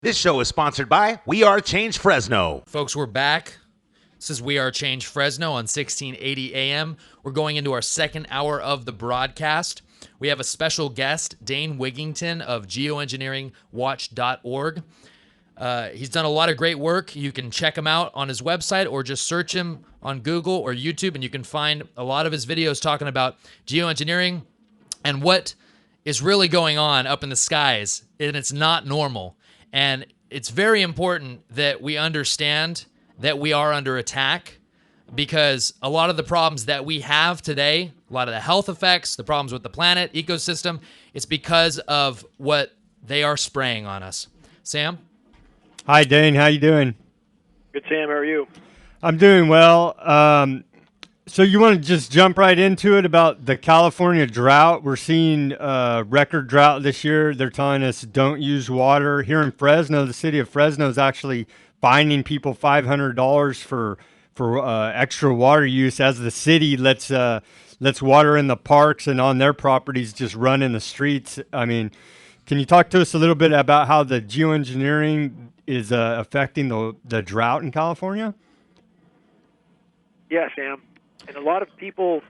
This show is sponsored by We Are Change Fresno. Folks, we're back. This is We Are Change Fresno on 1680 AM. We're going into our second hour of the broadcast. We have a special guest, Dane Wigington of geoengineeringwatch.org. He's done a lot of great work. You can check him out on his website or just search him on Google or YouTube, and you can find a lot of his videos talking about geoengineering and what is really going on up in the skies, and it's not normal. And it's very important that we understand that we are under attack, because a lot of the problems that we have today, a lot of the health effects, the problems with the planet, ecosystem, it's because of what they are spraying on us. Sam? Hi, Dane. How you doing? Good, Sam. How are you? I'm doing well. So you want to just jump right into it about the California drought? We're seeing record drought this year. They're telling us don't use water. Here in Fresno, the city of Fresno is actually fining people $500 for extra water use, as the city lets water in the parks and on their properties just run in the streets. I mean, can you talk to us a little bit about how the geoengineering is affecting the drought in California? Yeah, Sam. And a lot of people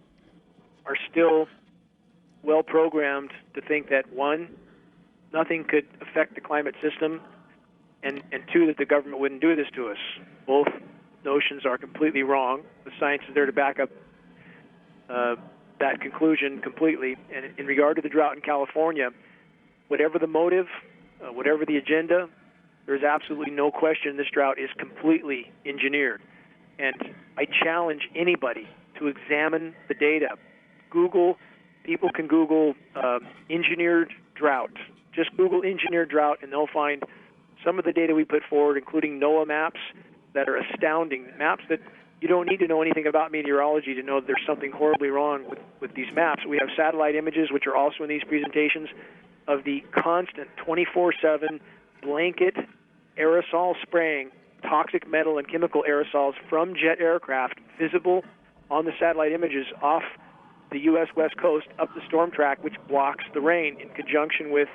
are still well programmed to think that, one, nothing could affect the climate system, and two, that the government wouldn't do this to us. Both notions are completely wrong. The science is there to back up that conclusion completely. And in regard to the drought in California, whatever the motive, whatever the agenda, there's absolutely no question this drought is completely engineered. And I challenge anybody to examine the data. People can Google engineered drought. Just Google engineered drought, and they'll find some of the data we put forward, including NOAA maps that are astounding. Maps that you don't need to know anything about meteorology to know that there's something horribly wrong with these maps. We have satellite images, which are also in these presentations, of the constant 24/7 blanket aerosol spraying, toxic metal and chemical aerosols from jet aircraft visible on the satellite images off the U.S. West Coast up the storm track, which blocks the rain, in conjunction with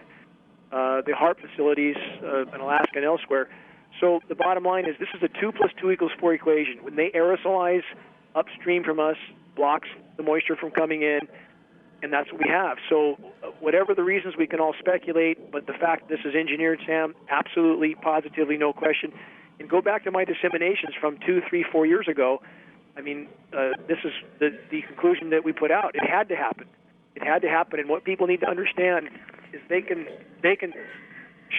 the HARP facilities in Alaska and elsewhere. So the bottom line is, this is a 2 + 2 = 4 equation. When they aerosolize upstream from us, blocks the moisture from coming in, and that's what we have. So whatever the reasons, we can all speculate, but the fact this is engineered, Sam, absolutely, positively, no question. And go back to my disseminations from 2, 3, 4 years ago. I mean, this is the conclusion that we put out. It had to happen. It had to happen. And what people need to understand is they can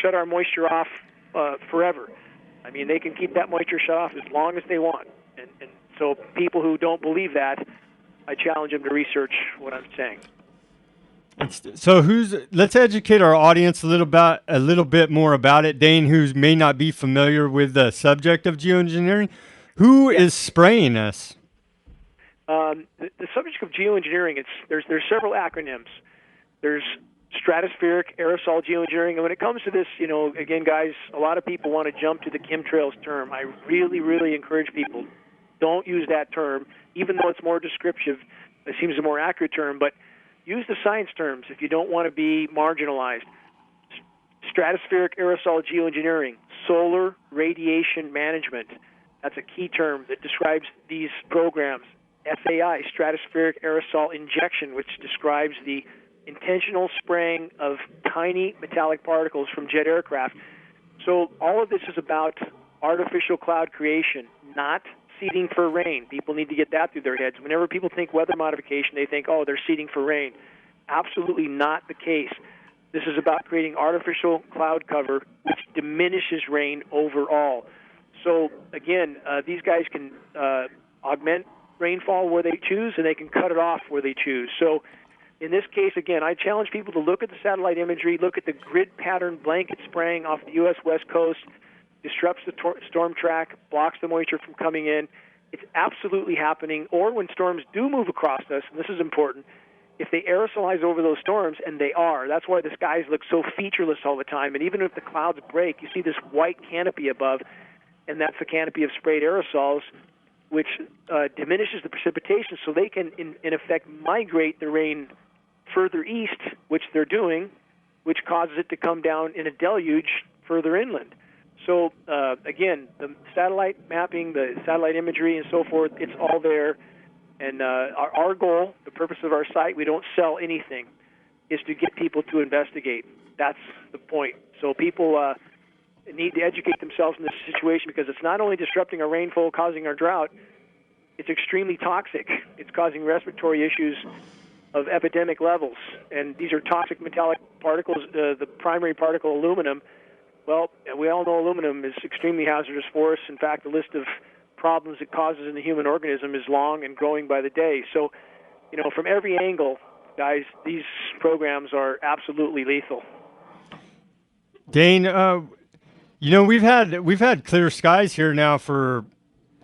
shut our moisture off forever. I mean, they can keep that moisture shut off as long as they want. And so people who don't believe that, I challenge them to research what I'm saying. So let's educate our audience a little bit more about it. Dane, who may not be familiar with the subject of geoengineering, who is spraying us? The subject of geoengineering, there's several acronyms. There's stratospheric aerosol geoengineering, and when it comes to this, again, guys, a lot of people want to jump to the chemtrails term. I really, really encourage people, don't use that term, even though it's more descriptive. It seems a more accurate term, but use the science terms if you don't want to be marginalized. Stratospheric aerosol geoengineering, solar radiation management. That's a key term that describes these programs. SAI, stratospheric aerosol injection, which describes the intentional spraying of tiny metallic particles from jet aircraft. So all of this is about artificial cloud creation, not seeding for rain. People need to get that through their heads. Whenever people think weather modification, they think, oh, they're seeding for rain. Absolutely not the case. This is about creating artificial cloud cover, which diminishes rain overall. So, again, these guys can augment rainfall where they choose, and they can cut it off where they choose. So, in this case, again, I challenge people to look at the satellite imagery, look at the grid pattern blanket spraying off the U.S. West Coast, disrupts the storm track, blocks the moisture from coming in. It's absolutely happening. Or when storms do move across us, and this is important, if they aerosolize over those storms, and they are, that's why the skies look so featureless all the time. And even if the clouds break, you see this white canopy above, and that's the canopy of sprayed aerosols, which diminishes the precipitation, so they can, in effect, migrate the rain further east, which they're doing, which causes it to come down in a deluge further inland. So again, the satellite mapping, the satellite imagery, and so forth, it's all there. And our goal, the purpose of our site, we don't sell anything, is to get people to investigate. That's the point. So people need to educate themselves in this situation, because it's not only disrupting our rainfall, causing our drought, it's extremely toxic. It's causing respiratory issues of epidemic levels. And these are toxic metallic particles, the primary particle, aluminum. Well, we all know aluminum is extremely hazardous for us. In fact, the list of problems it causes in the human organism is long and growing by the day. So, from every angle, guys, these programs are absolutely lethal. Dane, we've had clear skies here now for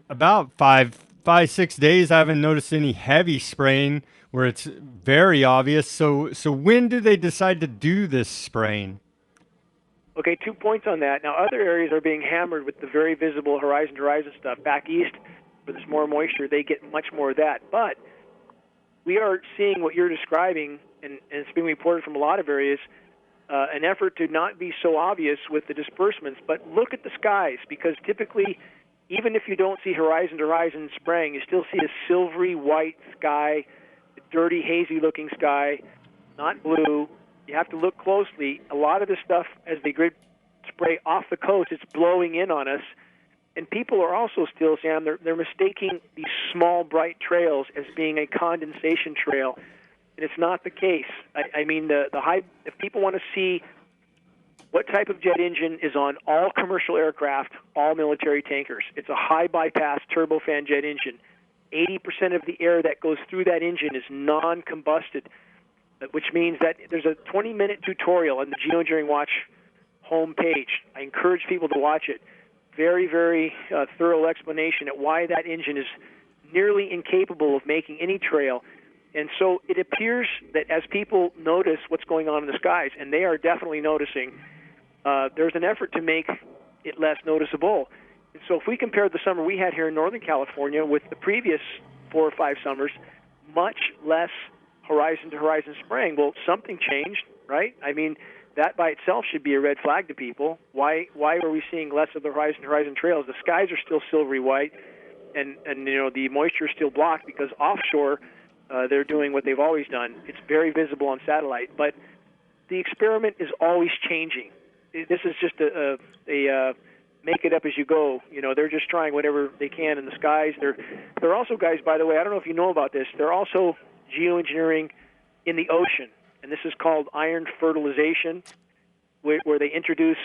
about 6 days. I haven't noticed any heavy spraying where it's very obvious. So when do they decide to do this spraying? Okay, 2 points on that. Now, other areas are being hammered with the very visible horizon-to-horizon stuff. Back east, where there's more moisture, they get much more of that. But we are seeing what you're describing, and it's being reported from a lot of areas, an effort to not be so obvious with the disbursements, but look at the skies, because typically, even if you don't see horizon-to-horizon spraying, you still see a silvery white sky, a dirty, hazy-looking sky, not blue. You have to look closely. A lot of this stuff, as they grid spray off the coast, it's blowing in on us. And people are also still, Sam, they're mistaking these small, bright trails as being a condensation trail. And it's not the case. I mean, the high, if people want to see what type of jet engine is on all commercial aircraft, all military tankers, it's a high bypass turbofan jet engine. 80% of the air that goes through that engine is non-combusted, which means that there's a 20-minute tutorial on the Geoengineering Watch homepage. I encourage people to watch it. Very, very thorough explanation at why that engine is nearly incapable of making any trail. And so it appears that as people notice what's going on in the skies, and they are definitely noticing, there's an effort to make it less noticeable. And so if we compare the summer we had here in Northern California with the previous 4 or 5 summers, much less horizon-to-horizon spraying. Well, something changed, right? I mean, that by itself should be a red flag to people. Why are we seeing less of the horizon-to-horizon trails? The skies are still silvery white, and the moisture is still blocked because offshore they're doing what they've always done. It's very visible on satellite, but the experiment is always changing. This is just a make it up as you go. They're just trying whatever they can in the skies. They're also, guys, by the way, I don't know if you know about this, they're also geoengineering in the ocean, and this is called iron fertilization, where they introduce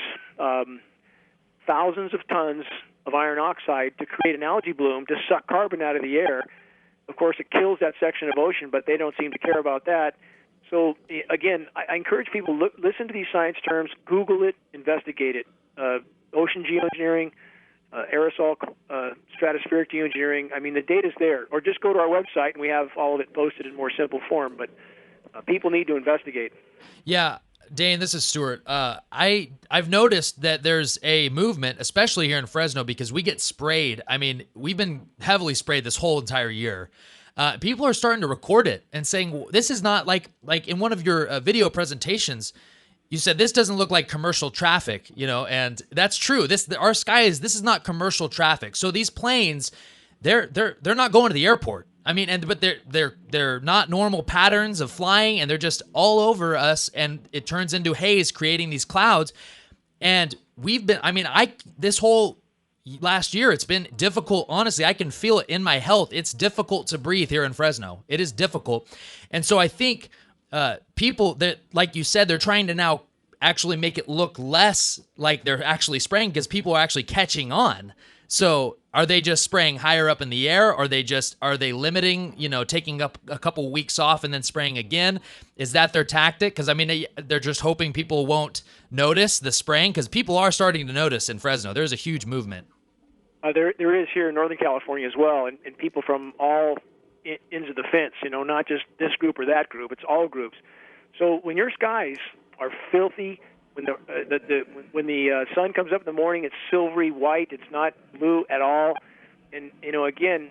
thousands of tons of iron oxide to create an algae bloom to suck carbon out of the air. Of course, it kills that section of ocean, but they don't seem to care about that. So, again, I encourage people to listen to these science terms, Google it, investigate it. Ocean geoengineering, aerosol stratospheric geoengineering. I mean, the data's there. Or just go to our website, and we have all of it posted in more simple form. But people need to investigate. Yeah, Dane, this is Stuart. I've noticed that there's a movement, especially here in Fresno, because we get sprayed. I mean, we've been heavily sprayed this whole entire year. People are starting to record it and saying, this is not like in one of your video presentations, you said this doesn't look like commercial traffic, and that's true. Our skies, this is not commercial traffic. So these planes, they're not going to the airport. I mean, but they're not normal patterns of flying, and they're just all over us, and it turns into haze, creating these clouds. And we've been, this whole last year, it's been difficult. Honestly, I can feel it in my health. It's difficult to breathe here in Fresno. It is difficult. And so I think people that, like you said, they're trying to now actually make it look less like they're actually spraying because people are actually catching on. So are they just spraying higher up in the air? Or are they limiting, taking up a couple weeks off and then spraying again? Is that their tactic? Because, they're just hoping people won't notice the spraying, because people are starting to notice in Fresno. There's a huge movement. There is here in Northern California as well, and people from all ends of the fence, not just this group or that group. It's all groups. So when your skies are filthy, when the sun comes up in the morning, it's silvery white. It's not blue at all. And, again,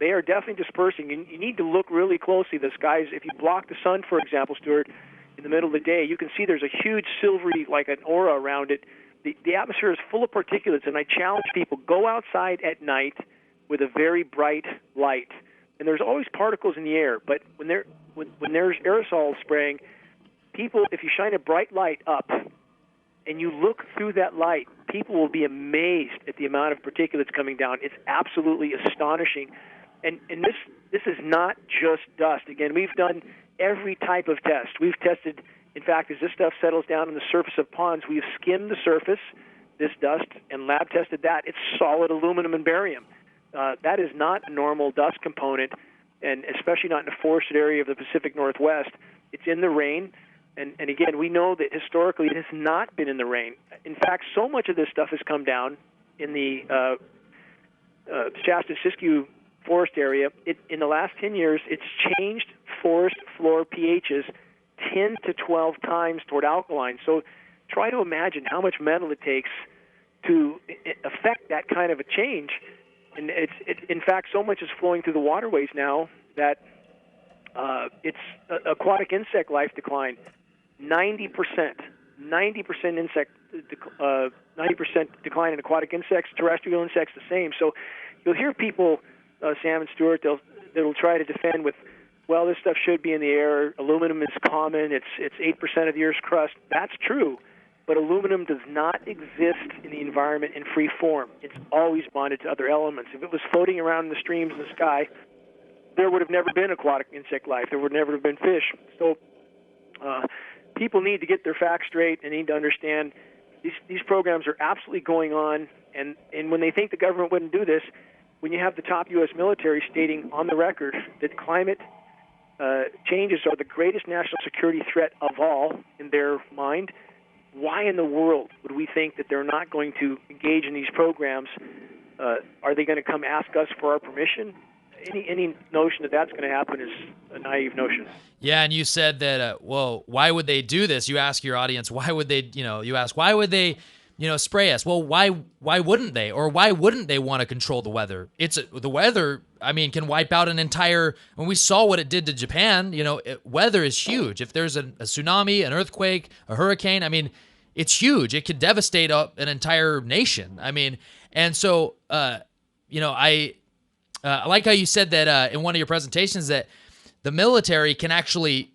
they are definitely dispersing. You need to look really closely. The skies, if you block the sun, for example, Stuart, in the middle of the day, you can see there's a huge silvery, like an aura around it. the atmosphere is full of particulates, and I challenge people, go outside at night with a very bright light. And there's always particles in the air, but when there's aerosol spraying, people, if you shine a bright light up and you look through that light, people will be amazed at the amount of particulates coming down. It's absolutely astonishing. And this is not just dust. Again, we've done every type of test. We've tested, in fact, as this stuff settles down on the surface of ponds, we've skimmed the surface, this dust, and lab tested that. It's solid aluminum and barium. That is not a normal dust component, and especially not in a forested area of the Pacific Northwest. It's in the rain, and again, we know that historically it has not been in the rain. In fact, so much of this stuff has come down in the Shasta-Siskiyou forest area. In the last 10 years, it's changed forest floor pHs 10 to 12 times toward alkaline. So try to imagine how much metal it takes to affect that kind of a change. And in fact, so much is flowing through the waterways now that it's aquatic insect life decline. 90% insect, 90% decline in aquatic insects, terrestrial insects the same. So you'll hear people, Sam and Stuart, they'll try to defend with, well, this stuff should be in the air. Aluminum is common. It's 8% of the Earth's crust. That's true. But aluminum does not exist in the environment in free form. It's always bonded to other elements. If it was floating around in the streams in the sky, there would have never been aquatic insect life. There would never have been fish. So people need to get their facts straight and need to understand these programs are absolutely going on. And when they think the government wouldn't do this, when you have the top U.S. military stating on the record that climate changes are the greatest national security threat of all in their mind, why in the world would we think that they're not going to engage in these programs? Are they going to come ask us for our permission? Any notion that that's going to happen is a naive notion. Yeah, and you said that, well, why would they do this? You ask your audience, why would they, you ask, why would they, spray us? Well, why wouldn't they? Or why wouldn't they want to control the weather? The weather, can wipe out an entire, when we saw what it did to Japan, weather is huge. If there's a tsunami, an earthquake, a hurricane, it's huge. It could devastate an entire nation. And so, I like how you said that in one of your presentations that the military can actually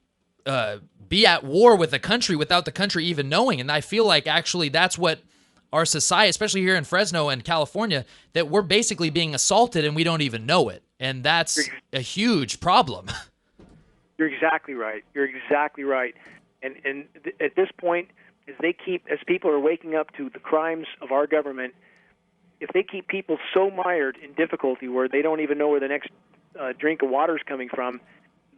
be at war with a country without the country even knowing. And I feel like actually that's what our society, especially here in Fresno and California, that we're basically being assaulted and we don't even know it. And that's a huge problem. You're exactly right. And at this point, as people are waking up to the crimes of our government, if they keep people so mired in difficulty where they don't even know where the next drink of water is coming from,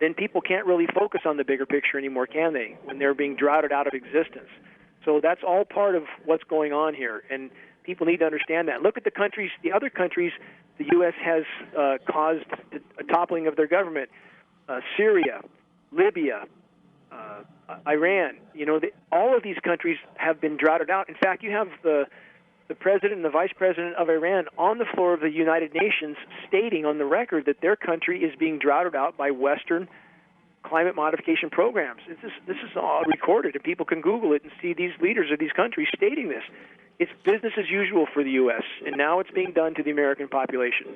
then people can't really focus on the bigger picture anymore, can they, when they're being droughted out of existence? So that's all part of what's going on here, and people need to understand that. Look at the other countries the U.S. has caused a toppling of their government. Syria, Libya, Iran. All of these countries have been droughted out. In fact, you have the president and the vice president of Iran on the floor of the United Nations stating on the record that their country is being droughted out by Western climate modification programs. This is all recorded, and people can Google it and see these leaders of these countries stating this. It's business as usual for the U.S., and now it's being done to the American population.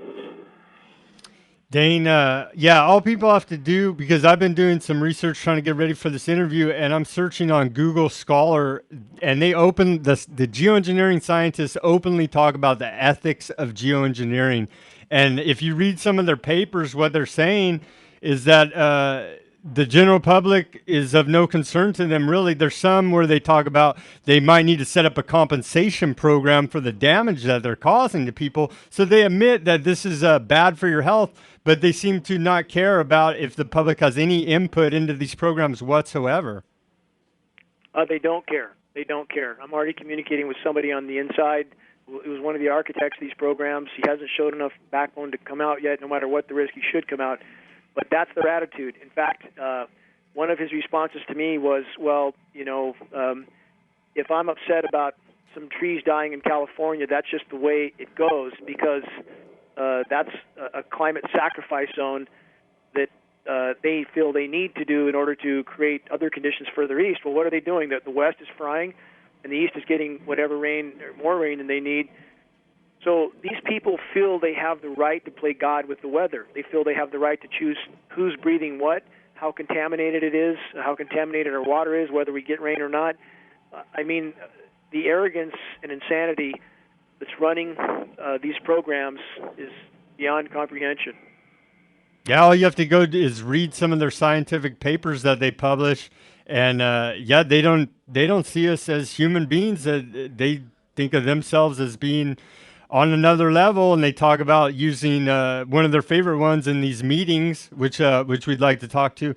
Dane, all people have to do, because I've been doing some research trying to get ready for this interview, and I'm searching on Google Scholar, and they the geoengineering scientists openly talk about the ethics of geoengineering. And if you read some of their papers, what they're saying is that the general public is of no concern to them, really. There's some where they talk about they might need to set up a compensation program for the damage that they're causing to people. So they admit that this is bad for your health, but they seem to not care about if the public has any input into these programs whatsoever. They don't care. I'm already communicating with somebody on the inside. It was one of the architects of these programs. He hasn't showed enough backbone to come out yet. No matter what the risk, he should come out. But that's their attitude. In fact, one of his responses to me was, well, if I'm upset about some trees dying in California, that's just the way it goes, because that's a climate sacrifice zone that they feel they need to do in order to create other conditions further east. Well, what are they doing? The West is frying. and the East is getting whatever rain or more rain than they need. So these people feel they have the right to play God with the weather. They feel they have the right to choose who's breathing what, how contaminated it is, how contaminated our water is, whether we get rain or not. I mean, the arrogance and insanity that's running these programs is beyond comprehension. Yeah, all you have to go is read some of their scientific papers that they publish, and they don't see us as human beings. They think of themselves as being on another level, and they talk about using one of their favorite ones in these meetings, which we'd like to talk to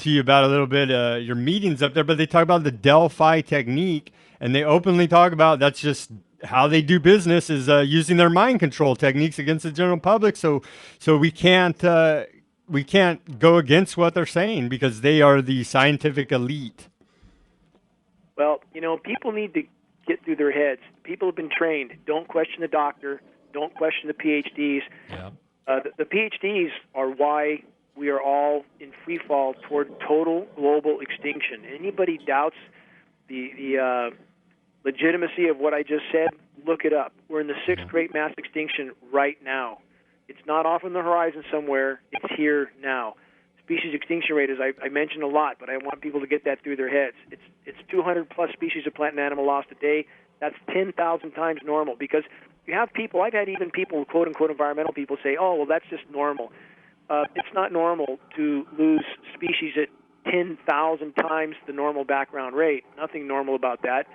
you about a little bit. Your meetings up there, but they talk about the Delphi technique, and they openly talk about that's just how they do business is using their mind control techniques against the general public. So we can't go against what they're saying because they are the scientific elite. Well, people need to get through their heads. People have been trained. Don't question the doctor. Don't question the PhDs. Yeah. The PhDs are why we are all in free fall toward total global extinction. Anybody doubts the legitimacy of what I just said, look it up. We're in the sixth great mass extinction right now. It's not off on the horizon somewhere. It's here now. Species extinction rate, as I mentioned a lot, but I want people to get that through their heads. It's 200-plus species of plant and animal lost a day. That's 10,000 times normal because you have people, I've had even people, quote-unquote environmental people, say, oh, well, that's just normal. It's not normal to lose species at 10,000 times the normal background rate. Nothing normal about that.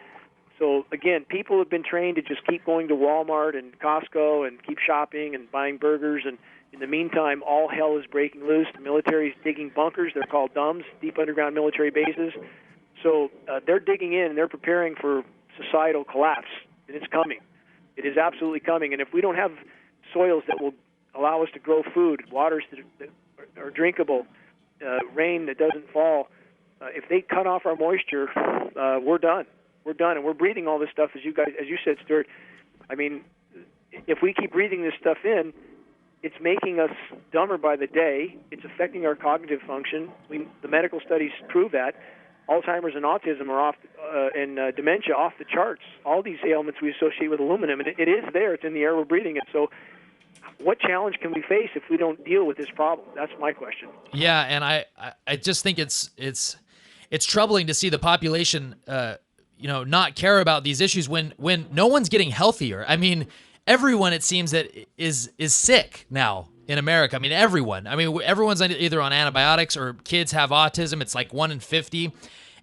So, again, people have been trained to just keep going to Walmart and Costco and keep shopping and buying burgers. And in the meantime, all hell is breaking loose. The military is digging bunkers. They're called DUMBs, deep underground military bases. So they're digging in, and they're preparing for societal collapse. And it's coming. It is absolutely coming. And if we don't have soils that will allow us to grow food, waters that are drinkable, rain that doesn't fall, if they cut off our moisture, we're done. We're done, and we're breathing all this stuff, as you said, Stuart. I mean, if we keep breathing this stuff in, it's making us dumber by the day. It's affecting our cognitive function. The medical studies prove that. Alzheimer's and autism are off, and dementia off the charts. All these ailments we associate with aluminum, and it is there. It's in the air. We're breathing it. So what challenge can we face if we don't deal with this problem? That's my question. Yeah, and I just think it's troubling to see the population not care about these issues when no one's getting healthier. I mean, everyone, it seems, that is sick now in America. I mean, everyone. I mean, everyone's either on antibiotics or kids have autism. It's like 1 in 50.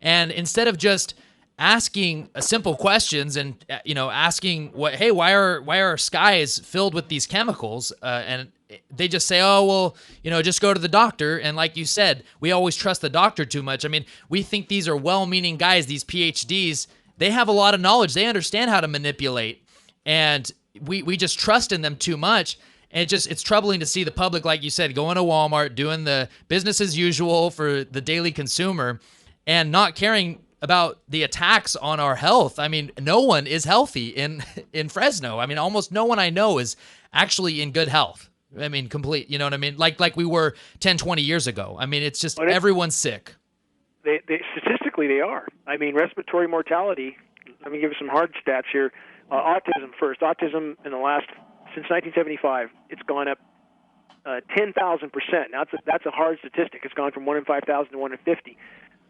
And instead of just asking simple questions and asking why are our skies filled with these chemicals, and they just say, oh, well, just go to the doctor. And like you said, we always trust the doctor too much. I mean, we think these are well-meaning guys, these PhDs. They have a lot of knowledge. They understand how to manipulate. And we just trust in them too much. And it's troubling to see the public, like you said, going to Walmart, doing the business as usual for the daily consumer and not caring about the attacks on our health. I mean, no one is healthy in Fresno. I mean, almost no one I know is actually in good health. I mean, complete, you know what I mean? Like we were 10, 20 years ago. I mean, it's just everyone's sick. They statistically, they are. I mean, respiratory mortality, let me give you some hard stats here. Autism first. Autism since 1975, it's gone up 10,000%. Now, that's a hard statistic. It's gone from 1 in 5,000 to 1 in 50.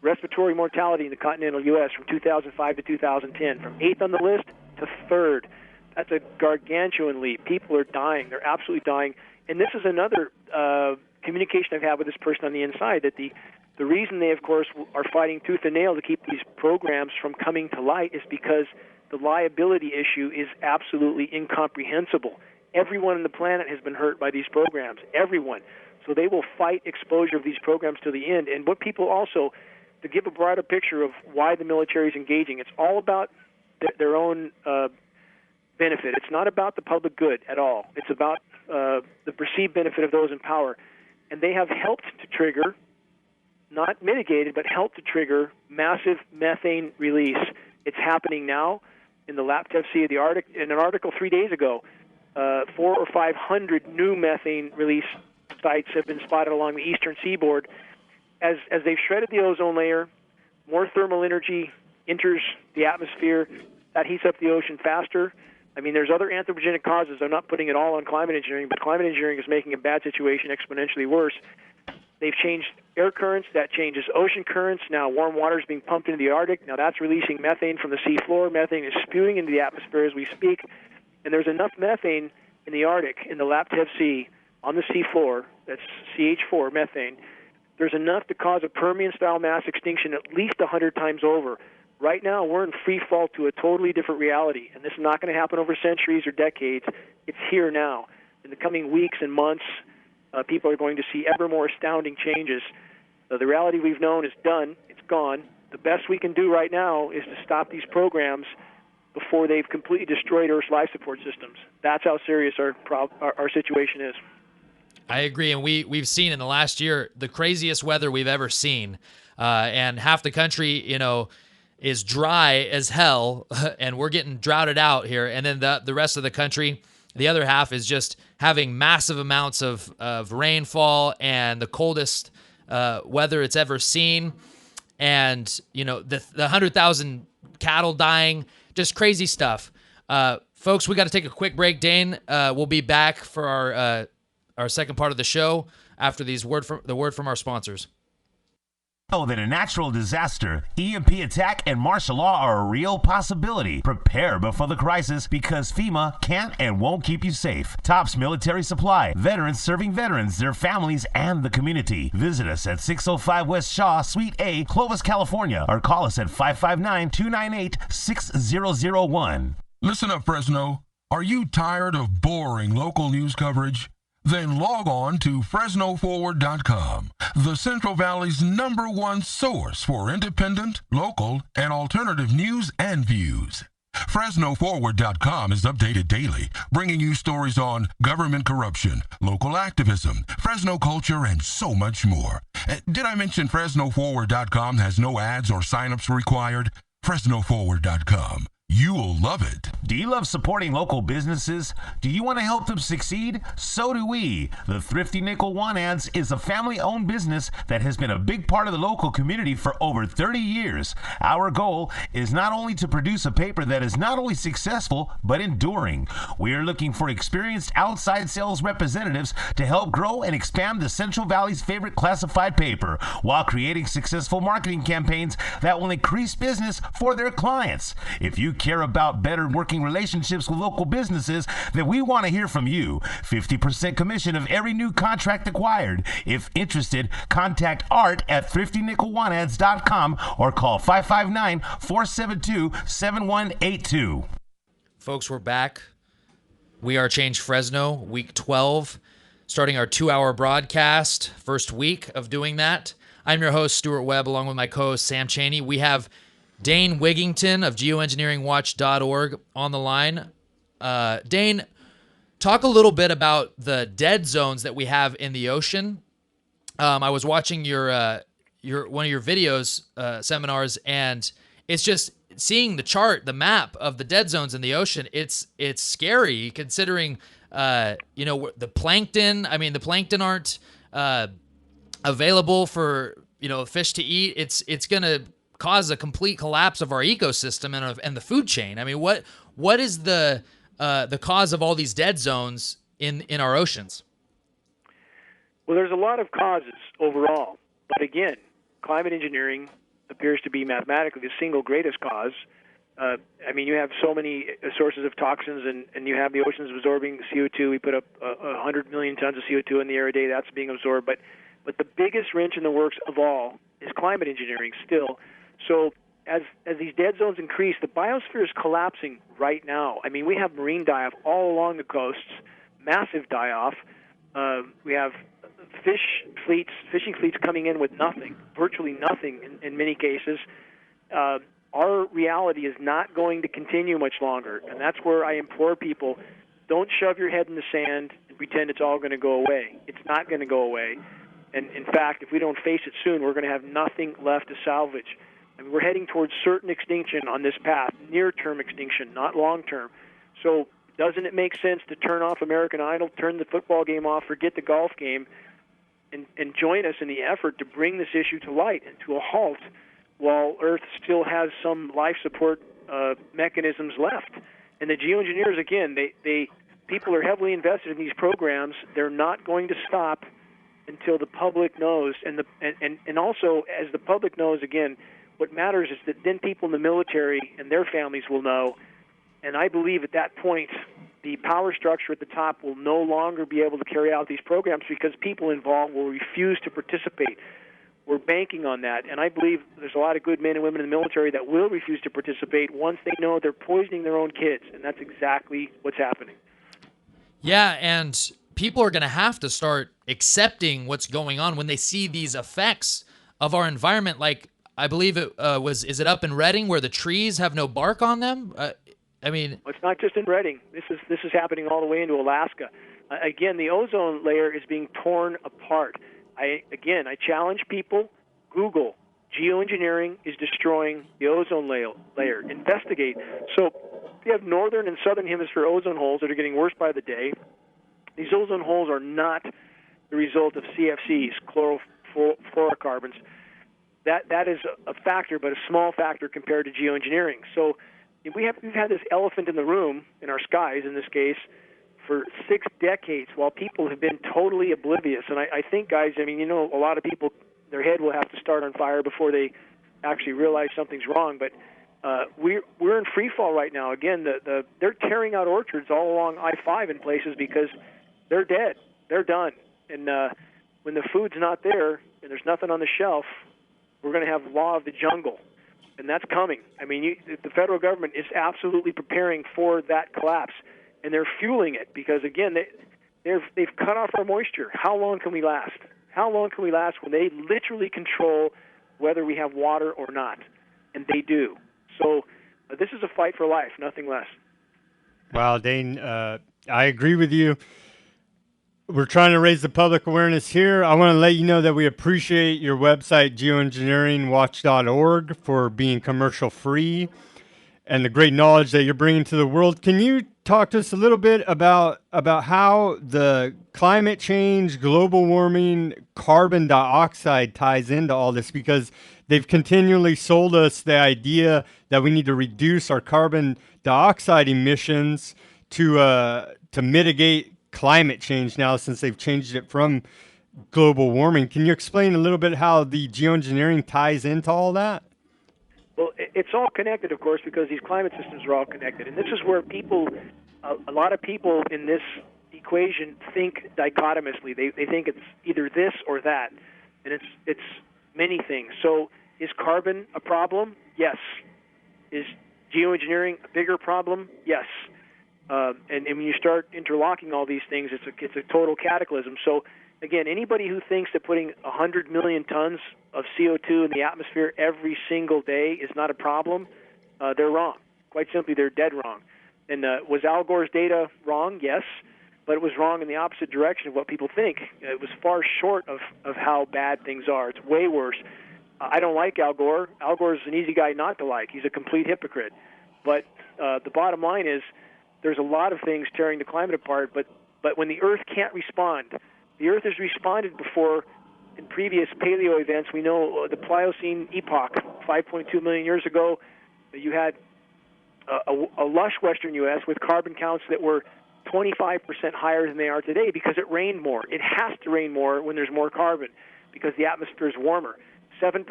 Respiratory mortality in the continental U.S. from 2005 to 2010, from 8th on the list to 3rd. That's a gargantuan leap. People are dying. They're absolutely dying. And this is another communication I've had with this person on the inside, that the reason they, of course, are fighting tooth and nail to keep these programs from coming to light is because the liability issue is absolutely incomprehensible. Everyone on the planet has been hurt by these programs, everyone. So they will fight exposure of these programs to the end. And what people also, to give a broader picture of why the military is engaging, it's all about their own benefit. It's not about the public good at all. It's about the perceived benefit of those in power. And they have helped to trigger, not mitigated, but helped to trigger massive methane release. It's happening now in the Laptev Sea of the Arctic. In an article 3 days ago, 400 or 500 new methane release sites have been spotted along the eastern seaboard. As they've shredded the ozone layer, more thermal energy enters the atmosphere, that heats up the ocean faster. I mean, there's other anthropogenic causes. I'm not putting it all on climate engineering, but climate engineering is making a bad situation exponentially worse. They've changed air currents. That changes ocean currents. Now warm water is being pumped into the Arctic. Now that's releasing methane from the seafloor. Methane is spewing into the atmosphere as we speak. And there's enough methane in the Arctic, in the Laptev Sea, on the seafloor, that's CH4 methane, there's enough to cause a Permian-style mass extinction at least 100 times over. Right now, we're in free fall to a totally different reality, and this is not going to happen over centuries or decades. It's here now. In the coming weeks and months, people are going to see ever more astounding changes. The reality we've known is done. It's gone. The best we can do right now is to stop these programs before they've completely destroyed Earth's life support systems. That's how serious our situation is. I agree, and we've seen in the last year the craziest weather we've ever seen, and half the country, is dry as hell, and we're getting droughted out here, and then the rest of the country, the other half, is just having massive amounts of rainfall and the coldest weather it's ever seen, and the 100,000 cattle dying, just crazy stuff. Folks, we got to take a quick break. Dane, we'll be back for our second part of the show after the word from our sponsors. Know that a natural disaster, EMP attack, and martial law are a real possibility. Prepare before the crisis because FEMA can't and won't keep you safe. Tops Military Supply. Veterans serving veterans, their families, and the community. Visit us at 605 West Shaw, Suite A, Clovis, California, or call us at 559-298-6001. Listen up, Fresno. Are you tired of boring local news coverage? Then log on to FresnoForward.com, the Central Valley's #1 source for independent, local, and alternative news and views. FresnoForward.com is updated daily, bringing you stories on government corruption, local activism, Fresno culture, and so much more. Did I mention FresnoForward.com has no ads or signups required? FresnoForward.com. You'll love it. Do you love supporting local businesses? Do you want to help them succeed? So do we. The Thrifty Nickel Want Ads is a family-owned business that has been a big part of the local community for over 30 years. Our goal is not only to produce a paper that is not only successful, but enduring. We are looking for experienced outside sales representatives to help grow and expand the Central Valley's favorite classified paper while creating successful marketing campaigns that will increase business for their clients. If you care about better working relationships with local businesses, then we want to hear from you. 50% commission of every new contract acquired. If interested, contact Art at thriftynickelwantads.com or call 559-472-7182. Folks, we're back. We are Change Fresno, week 12, starting our 2-hour broadcast, first week of doing that. I'm your host, Stuart Webb, along with my co-host, Sam Chaney. We have Dane Wigington of geoengineeringwatch.org on the line. Dane, talk a little bit about the dead zones that we have in the ocean. I was watching your one of your videos, seminars, and it's just seeing the chart, the map of the dead zones in the ocean. It's scary considering the plankton. I mean, the plankton aren't available for fish to eat. It's gonna cause a complete collapse of our ecosystem and the food chain. I mean, what is the cause of all these dead zones in our oceans? Well, there's a lot of causes overall, but again, climate engineering appears to be mathematically the single greatest cause. I mean, you have so many sources of toxins, and you have the oceans absorbing CO2. We put up 100 million tons of CO2 in the air a day. That's being absorbed, but the biggest wrench in the works of all is climate engineering still. So as these dead zones increase, the biosphere is collapsing right now. I mean, we have marine die-off all along the coasts, massive die-off. We have fishing fleets coming in with nothing, virtually nothing in many cases. Our reality is not going to continue much longer, and that's where I implore people, don't shove your head in the sand and pretend it's all going to go away. It's not going to go away. And in fact, if we don't face it soon, we're going to have nothing left to salvage. I mean, we're heading towards certain extinction on this path, near-term extinction, not long-term. So doesn't it make sense to turn off American Idol, turn the football game off, forget the golf game, and join us in the effort to bring this issue to light and to a halt while Earth still has some life support mechanisms left. And the geoengineers, again, people are heavily invested in these programs. They're not going to stop until the public knows. And also, as the public knows, again, what matters is that then people in the military and their families will know. And I believe at that point, the power structure at the top will no longer be able to carry out these programs because people involved will refuse to participate. We're banking on that. And I believe there's a lot of good men and women in the military that will refuse to participate once they know they're poisoning their own kids. And that's exactly what's happening. Yeah, and people are going to have to start accepting what's going on when they see these effects of our environment. Like, I believe it is it up in Redding where the trees have no bark on them? I mean, it's not just in Redding. This is happening all the way into Alaska. Again, the ozone layer is being torn apart. I challenge people. Google geoengineering is destroying the ozone layer. Investigate. So you have northern and southern hemisphere ozone holes that are getting worse by the day. These ozone holes are not the result of CFCs, chlorofluorocarbons. That is a factor, but a small factor compared to geoengineering. So we've had this elephant in the room, in our skies in this case, for 6 decades while people have been totally oblivious. And I think, guys, a lot of people, their head will have to start on fire before they actually realize something's wrong. But we're in free fall right now. Again, they're tearing out orchards all along I-5 in places because they're dead. They're done. And when the food's not there and there's nothing on the shelf, we're going to have law of the jungle. And that's coming. I mean, the federal government is absolutely preparing for that collapse, and they're fueling it because, again, they've cut off our moisture. How long can we last? How long can we last when they literally control whether we have water or not? And they do. So this is a fight for life, nothing less. Wow, Dane, I agree with you. We're trying to raise the public awareness here. I want to let you know that we appreciate your website, geoengineeringwatch.org, for being commercial free and the great knowledge that you're bringing to the world. Can you talk to us a little bit about how the climate change, global warming, carbon dioxide ties into all this? Because they've continually sold us the idea that we need to reduce our carbon dioxide emissions to mitigate climate change now, since they've changed it from global warming. Can you explain a little bit how the geoengineering ties into all that? Well, it's all connected, of course, because these climate systems are all connected. And this is where a lot of people in this equation think dichotomously. They think it's either this or that, and it's many things. So is carbon a problem? Yes. Is geoengineering a bigger problem? Yes. And when you start interlocking all these things, it's a total cataclysm. So, again, anybody who thinks that putting 100 million tons of CO2 in the atmosphere every single day is not a problem, they're wrong. Quite simply, they're dead wrong. And was Al Gore's data wrong? Yes, but it was wrong in the opposite direction of what people think. It was far short of how bad things are. It's way worse. I don't like Al Gore. Al Gore's an easy guy not to like. He's a complete hypocrite. But the bottom line is, there's a lot of things tearing the climate apart, but when the Earth can't respond, the Earth has responded before in previous paleo events. We know the Pliocene epoch, 5.2 million years ago, you had a lush western U.S. with carbon counts that were 25% higher than they are today because it rained more. It has to rain more when there's more carbon because the atmosphere is warmer. 7%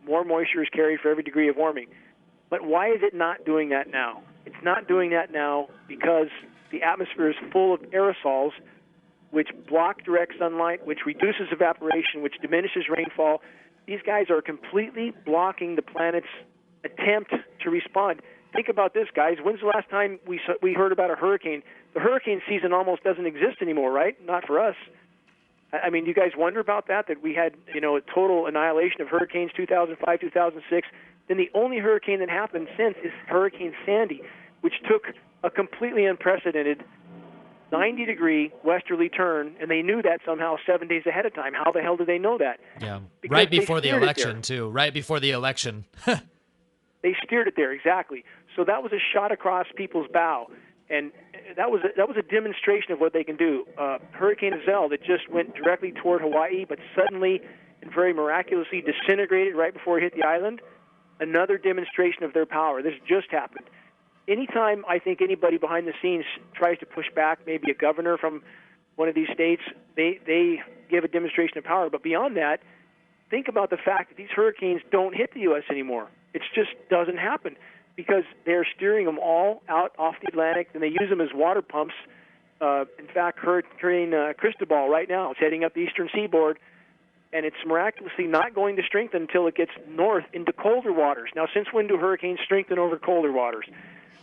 more moisture is carried for every degree of warming. But why is it not doing that now? It's not doing that now because the atmosphere is full of aerosols, which block direct sunlight, which reduces evaporation, which diminishes rainfall. These guys are completely blocking the planet's attempt to respond. Think about this, guys. When's the last time we heard about a hurricane? The hurricane season almost doesn't exist anymore, right? Not for us. I mean, do you guys wonder about that we had, a total annihilation of hurricanes 2005, 2006? Then the only hurricane that happened since is Hurricane Sandy, which took a completely unprecedented 90-degree westerly turn, and they knew that somehow 7 days ahead of time. How the hell did they know that? Yeah, Because right they before the steered it election, there. too. Right before the election. They steered it there, exactly. So that was a shot across people's bow, and that was a demonstration of what they can do. Hurricane Azelle that just went directly toward Hawaii, but suddenly and very miraculously disintegrated right before it hit the island. Another demonstration of their power. This just happened. Anytime I think anybody behind the scenes tries to push back, maybe a governor from one of these states, they give a demonstration of power. But beyond that, think about the fact that these hurricanes don't hit the U.S. anymore. It just doesn't happen because they're steering them all out off the Atlantic, and they use them as water pumps. In fact, Hurricane Cristobal right now is heading up the eastern seaboard, and it's miraculously not going to strengthen until it gets north into colder waters. Now, since when do hurricanes strengthen over colder waters?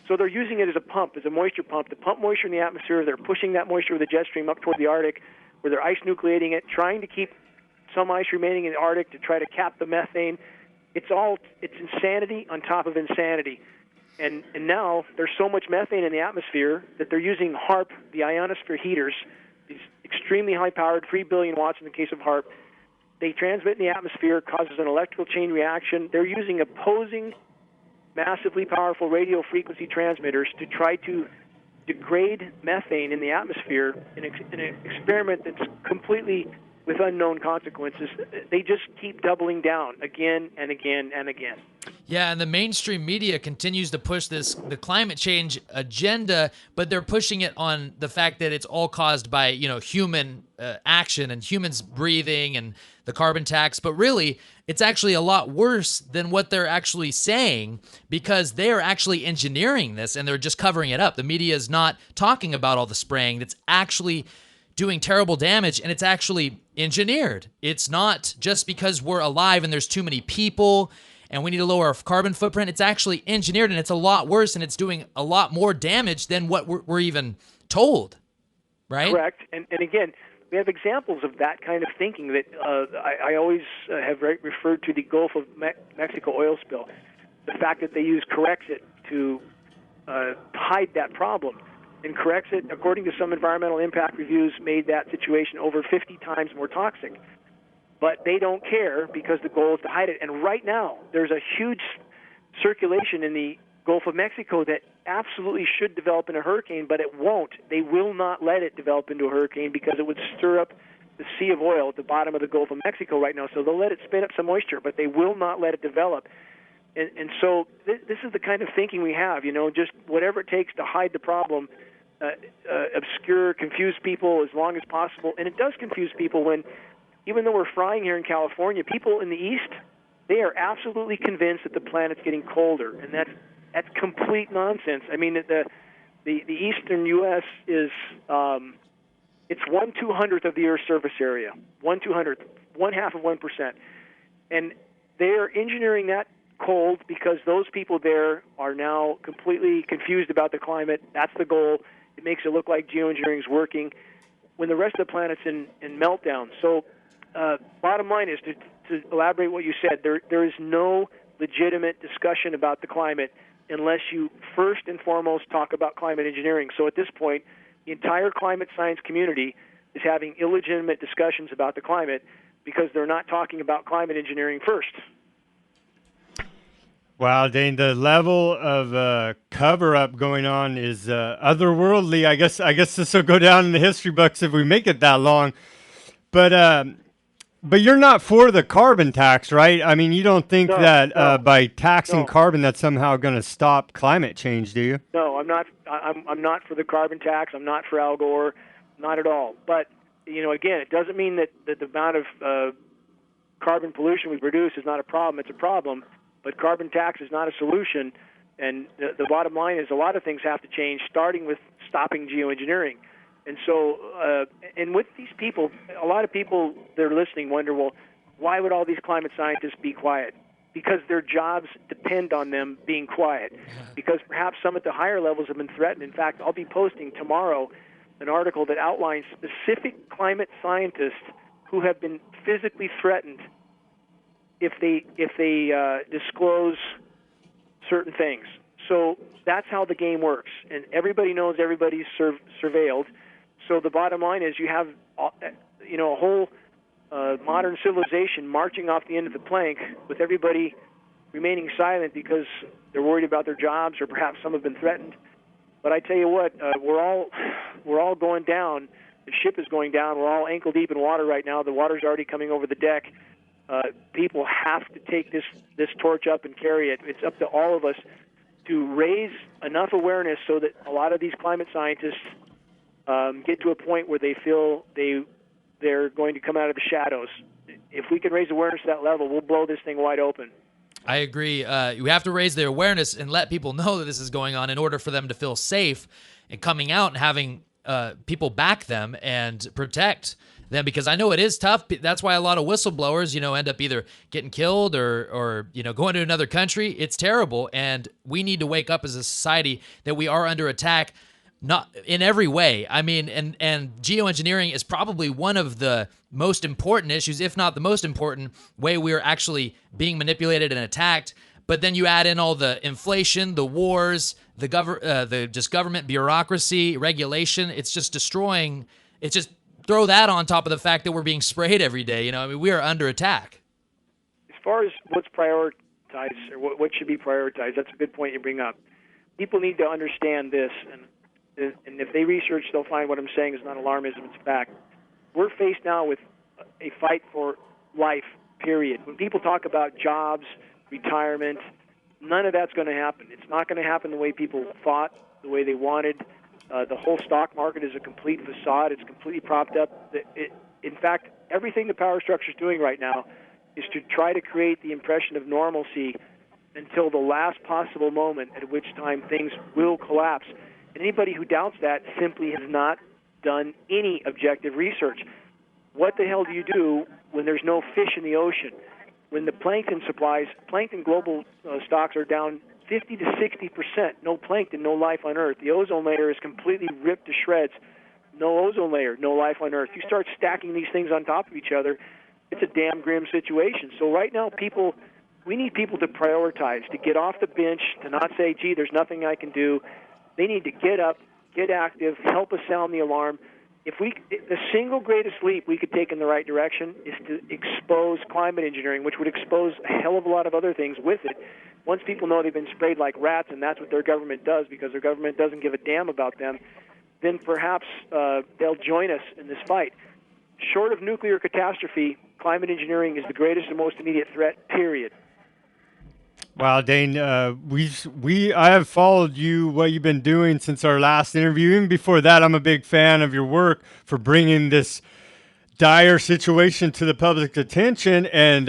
So they're using it as a pump, as a moisture pump, to pump moisture in the atmosphere. They're pushing that moisture with a jet stream up toward the Arctic, where they're ice nucleating it, trying to keep some ice remaining in the Arctic to try to cap the methane. It's insanity on top of insanity. And now there's so much methane in the atmosphere that they're using HAARP, the ionosphere heaters, these extremely high-powered, 3 billion watts in the case of HAARP. They transmit in the atmosphere, causes an electrical chain reaction. They're using opposing, massively powerful radio frequency transmitters to try to degrade methane in the atmosphere in an experiment that's completely with unknown consequences. They just keep doubling down again and again and again. Yeah, and the mainstream media continues to push the climate change agenda, but they're pushing it on the fact that it's all caused by, human action and humans breathing and the carbon tax. But really, it's actually a lot worse than what they're actually saying, because they are actually engineering this and they're just covering it up. The media is not talking about all the spraying that's actually doing terrible damage, and it's actually engineered. It's not just because we're alive and there's too many people and we need to lower our carbon footprint. It's actually engineered, and it's a lot worse, and it's doing a lot more damage than what we're even told, right? Correct. And again, we have examples of that kind of thinking that I always have referred to the Gulf of Mexico oil spill, the fact that they use Corexit to hide that problem. And Corexit, according to some environmental impact reviews, made that situation over 50 times more toxic. But they don't care because the goal is to hide it. And right now, there's a huge circulation in the Gulf of Mexico that absolutely should develop in a hurricane, but it won't. They will not let it develop into a hurricane because it would stir up the sea of oil at the bottom of the Gulf of Mexico right now. So they'll let it spin up some moisture, but they will not let it develop. And so this is the kind of thinking we have, just whatever it takes to hide the problem, obscure, confuse people as long as possible. And it does confuse people when, even though we're frying here in California, people in the East, they are absolutely convinced that the planet's getting colder, and that's complete nonsense. I mean, the eastern U.S. is it's 1/200th of the Earth's surface area, 1/200th, 1/2 of 1%, and they're engineering that cold because those people there are now completely confused about the climate. That's the goal. It makes it look like geoengineering is working when the rest of the planet's in meltdown. So bottom line is, to elaborate what you said, there is no legitimate discussion about the climate unless you first and foremost talk about climate engineering. So at this point, the entire climate science community is having illegitimate discussions about the climate because they're not talking about climate engineering first. Wow, Dane, the level of cover-up going on is otherworldly. I guess this will go down in the history books if we make it that long. But you're not for the carbon tax, right? I mean, you don't think that by taxing carbon that's somehow going to stop climate change, do you? No, I'm not. I'm not for the carbon tax. I'm not for Al Gore, not at all. But again, it doesn't mean that the amount of carbon pollution we produce is not a problem. It's a problem. But carbon tax is not a solution, and the bottom line is a lot of things have to change, starting with stopping geoengineering. And so, and with these people, a lot of people that are listening wonder, well, why would all these climate scientists be quiet? Because their jobs depend on them being quiet, because perhaps some at the higher levels have been threatened. In fact, I'll be posting tomorrow an article that outlines specific climate scientists who have been physically threatened if they disclose certain things. So that's how the game works, and everybody knows everybody's surveilled. So the bottom line is you have a whole modern civilization marching off the end of the plank with everybody remaining silent because they're worried about their jobs, or perhaps some have been threatened. But I tell you what, we're all going down. The ship is going down. We're all ankle deep in water right now. The water's already coming over the deck. people have to take this torch up and carry it. It's up to all of us to raise enough awareness so that a lot of these climate scientists get to a point where they feel they're going to come out of the shadows. If we can raise awareness to that level, we'll blow this thing wide open. I agree. You have to raise their awareness and let people know that this is going on in order for them to feel safe and coming out and having people back them and protect them, because I know it is tough. That's why a lot of whistleblowers, end up either getting killed or going to another country. It's terrible, and we need to wake up as a society that we are under attack, not in every way. I mean, and geoengineering is probably one of the most important issues, if not the most important way we are actually being manipulated and attacked. But then you add in all the inflation, the wars, the government bureaucracy, regulation. It's just destroying. It's just throw that on top of the fact that we're being sprayed every day. We are under attack. As far as what's prioritized or what should be prioritized, that's a good point you bring up. People need to understand this, and if they research, they'll find what I'm saying is not alarmism, it's fact. We're faced now with a fight for life, period. When people talk about jobs, retirement, none of that's going to happen. It's not going to happen the way people thought, the way they wanted. The whole stock market is a complete facade. It's completely propped up. In fact, everything the power structure is doing right now is to try to create the impression of normalcy until the last possible moment at which time things will collapse. And anybody who doubts that simply has not done any objective research. What the hell do you do when there's no fish in the ocean? When the plankton global stocks are down 50 to 60%, no plankton, no life on Earth. The ozone layer is completely ripped to shreds. No ozone layer, no life on Earth. You start stacking these things on top of each other, it's a damn grim situation. So right now, we need people to prioritize, to get off the bench, to not say, gee, there's nothing I can do. They need to get up, get active, help us sound the alarm. The single greatest leap we could take in the right direction is to expose climate engineering, which would expose a hell of a lot of other things with it. Once people know they've been sprayed like rats, and that's what their government does because their government doesn't give a damn about them, then perhaps they'll join us in this fight. Short of nuclear catastrophe, climate engineering is the greatest and most immediate threat, period. Wow, Dane, I have followed what you've been doing since our last interview. Even before that, I'm a big fan of your work for bringing this dire situation to the public's attention. And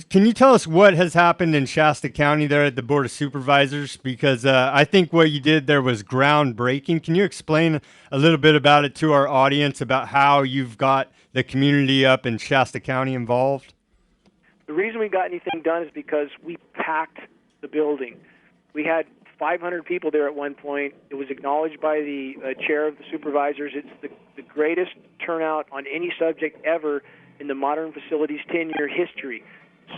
can you tell us what has happened in Shasta County there at the Board of Supervisors? Because I think what you did there was groundbreaking. Can you explain a little bit about it to our audience about how you've got the community up in Shasta County involved? The reason we got anything done is because we packed the building. We had 500 people there at one point. It was acknowledged by the chair of the supervisors. It's the greatest turnout on any subject ever in the modern facility's 10-year history.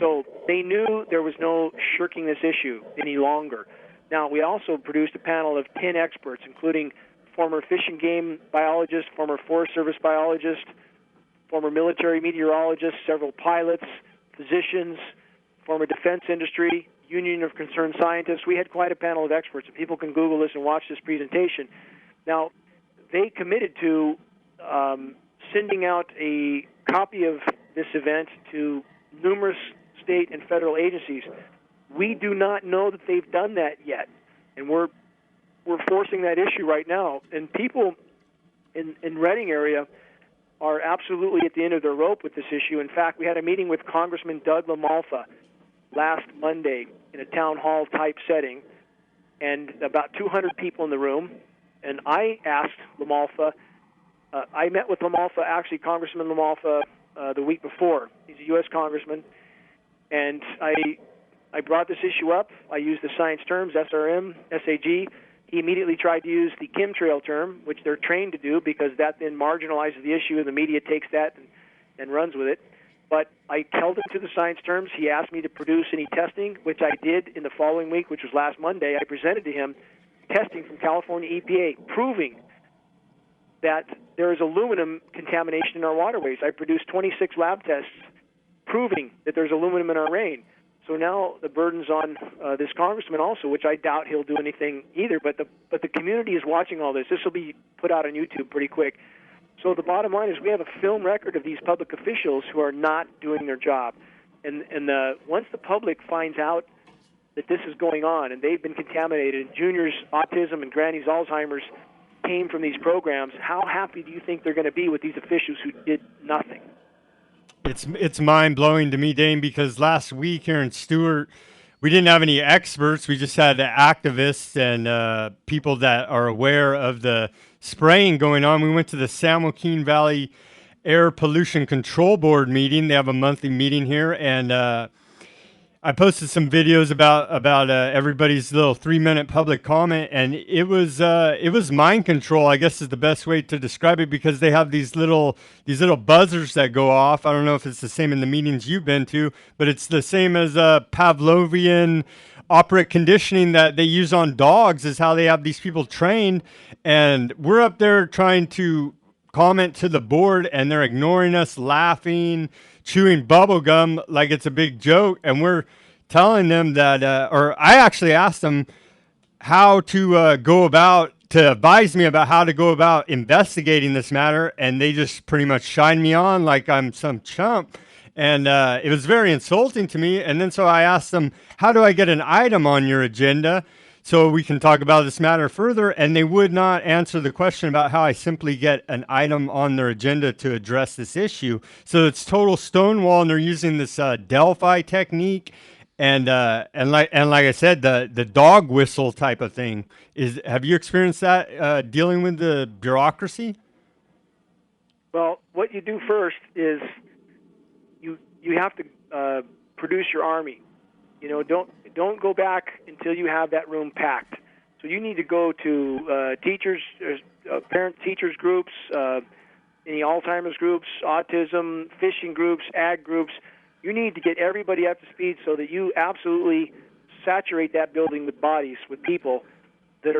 So they knew there was no shirking this issue any longer. Now, we also produced a panel of 10 experts, including former fish and game biologists, former Forest Service biologists, former military meteorologists, several pilots, physicians, former defense industry, Union of Concerned Scientists. We had quite a panel of experts, and people can Google this and watch this presentation. Now, they committed to sending out a copy of this event to numerous state and federal agencies. We do not know that they've done that yet, and we're forcing that issue right now. And people in Redding area are absolutely at the end of their rope with this issue. In fact, we had a meeting with Congressman Doug LaMalfa last Monday in a town hall type setting, and about 200 people in the room. And I asked LaMalfa, I met with LaMalfa, actually Congressman LaMalfa, the week before. He's a U.S. congressman. And I brought this issue up. I used the science terms, SRM, SAG. He immediately tried to use the chemtrail term, which they're trained to do because that then marginalizes the issue and the media takes that and runs with it. But I held him to the science terms. He asked me to produce any testing, which I did in the following week, which was last Monday. I presented to him testing from California EPA proving that there is aluminum contamination in our waterways. I produced 26 lab tests proving that there's aluminum in our rain. So now the burden's on this congressman also, which I doubt he'll do anything either. But the community is watching all this. This will be put out on YouTube pretty quick. So the bottom line is we have a film record of these public officials who are not doing their job. And once the public finds out that this is going on and they've been contaminated, and Junior's autism and Granny's Alzheimer's came from these programs, how happy do you think they're going to be with these officials who did nothing? It's mind-blowing to me, Dane, because last week here in Stewart, we didn't have any experts. We just had activists and people that are aware of the spraying going on. We went to the San Joaquin Valley Air Pollution Control Board meeting. They have a monthly meeting here, and I posted some videos about everybody's little 3-minute public comment, and it was mind control, I guess is the best way to describe it, because they have these little buzzers that go off. I don't know if it's the same in the meetings you've been to, but it's the same as Pavlovian operant conditioning that they use on dogs, is how they have these people trained. And we're up there trying to comment to the board, and they're ignoring us, laughing, chewing bubble gum like it's a big joke. And we're telling them that, or I actually asked them how to go about, to advise me about how to go about investigating this matter. And they just pretty much shined me on like I'm some chump. And it was very insulting to me. And then so I asked them, how do I get an item on your agenda so we can talk about this matter further? And they would not answer the question about how I simply get an item on their agenda to address this issue. So it's total stonewall, and they're using this Delphi technique. And like I said, the dog whistle type of thing is. Have you experienced that dealing with the bureaucracy? Well, what you do first is you have to produce your army. You know, don't go back until you have that room packed. So you need to go to teachers, parent-teachers groups, any Alzheimer's groups, autism, fishing groups, ag groups. You need to get everybody up to speed so that you absolutely saturate that building with bodies, with people that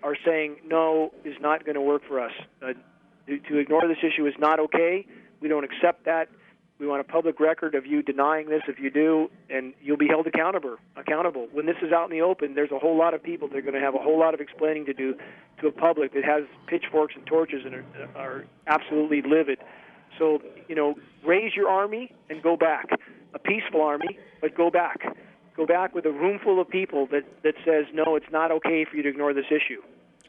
are saying no is not going to work for us. To ignore this issue is not okay. We don't accept that. We want a public record of you denying this if you do, and you'll be held accountable. When this is out in the open, there's a whole lot of people that are going to have a whole lot of explaining to do to a public that has pitchforks and torches and are absolutely livid. So, you know, raise your army and go back. A peaceful army, but go back. Go back with a room full of people that says, no, it's not okay for you to ignore this issue.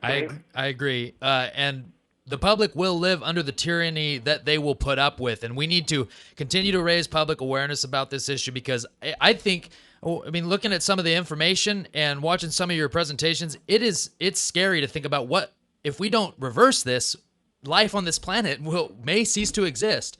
Okay? I agree. And the public will live under the tyranny that they will put up with, and we need to continue to raise public awareness about this issue, because I think, I mean, looking at some of the information and watching some of your presentations, it's scary to think about what if we don't reverse this. Life on this planet may cease to exist.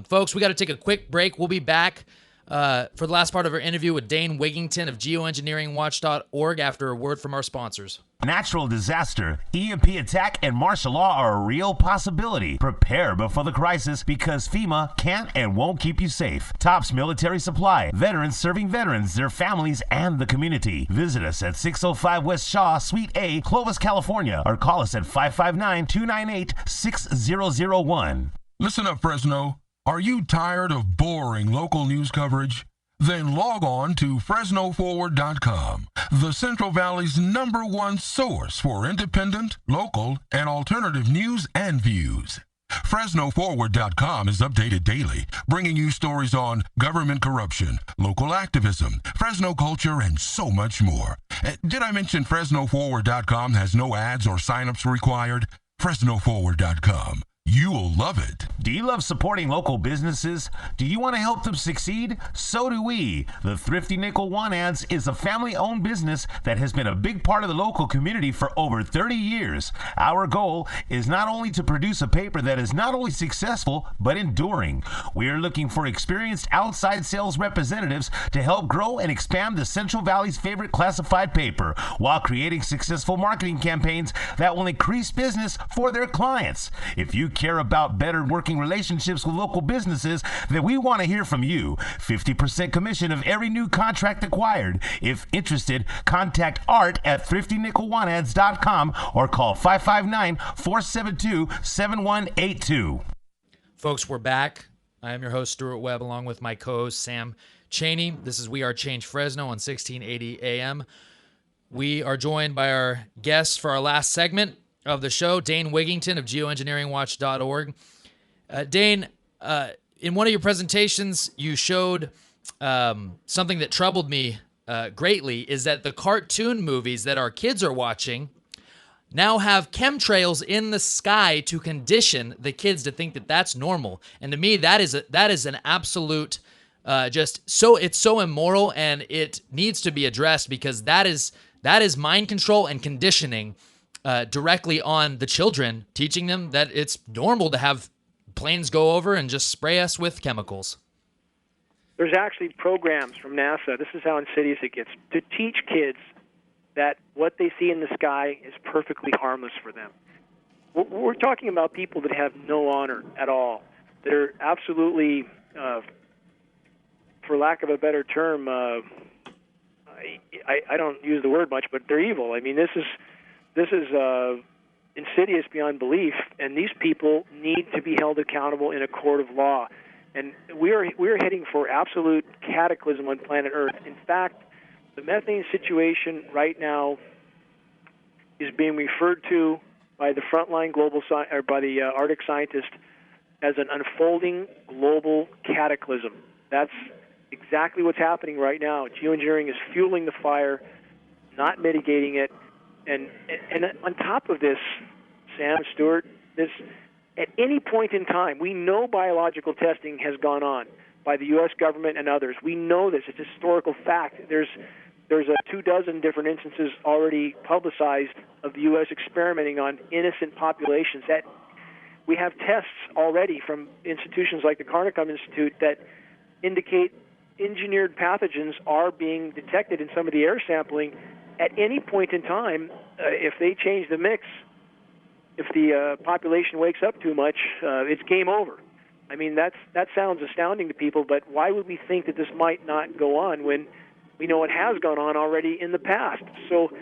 Folks, we got to take a quick break. We'll be back for the last part of our interview with Dane Wigington of geoengineeringwatch.org after a word from our sponsors. Natural disaster, EMP attack, and martial law are a real possibility. Prepare before the crisis, because FEMA can't and won't keep you safe. Tops Military Supply. Veterans serving veterans, their families, and the community. Visit us at 605 West Shaw, Suite A, Clovis, California, or call us at 559-298-6001. Listen up, Fresno. Are you tired of boring local news coverage? Then log on to FresnoForward.com, the Central Valley's #1 source for independent, local, and alternative news and views. FresnoForward.com is updated daily, bringing you stories on government corruption, local activism, Fresno culture, and so much more. Did I mention FresnoForward.com has no ads or signups required? FresnoForward.com. You'll love it. Do you love supporting local businesses? Do you want to help them succeed? So do we. The Thrifty Nickel One Ads is a family-owned business that has been a big part of the local community for over 30 years. Our goal is not only to produce a paper that is not only successful, but enduring. We are looking for experienced outside sales representatives to help grow and expand the Central Valley's favorite classified paper, while creating successful marketing campaigns that will increase business for their clients. If you care about better working relationships with local businesses, then we want to hear from you. 50% commission of every new contract acquired. If interested, contact Art at thriftynickeloneads.com or call 559-472-7182. Folks, we're back. I am your host, Stuart Webb, along with my co-host, Sam Cheney. This is We Are Change Fresno on 1680 AM. We are joined by our guests for our last segment. of the show, Dane Wigington of geoengineeringwatch.org. Dane, in one of your presentations, you showed something that troubled me greatly, is that the cartoon movies that our kids are watching now have chemtrails in the sky to condition the kids to think that that's normal. And to me, that is an absolute it's so immoral, and it needs to be addressed, because that is mind control and conditioning directly on the children, teaching them that it's normal to have planes go over and just spray us with chemicals. There's actually programs from NASA, this is how insidious it gets, to teach kids that what they see in the sky is perfectly harmless for them. We're talking about people that have no honor at all, that are absolutely, for lack of a better term, I don't use the word much, but they're evil. I mean, this is insidious beyond belief, and these people need to be held accountable in a court of law. And we're heading for absolute cataclysm on planet Earth. In fact, the methane situation right now is being referred to by the frontline by the Arctic scientists as an unfolding global cataclysm. That's exactly what's happening right now. Geoengineering is fueling the fire, not mitigating it, and on top of this, Sam, Stuart, this at any point in time, we know biological testing has gone on by the U.S. government and others. We know this; it's a historical fact. There's 24 different instances already publicized of the U.S. experimenting on innocent populations. That we have tests already from institutions like the Carnicom Institute that indicate engineered pathogens are being detected in some of the air sampling at any point in time. If they change the mix, if the population wakes up too much, it's game over. I mean, that sounds astounding to people, but why would we think that this might not go on when we know it has gone on already in the past? So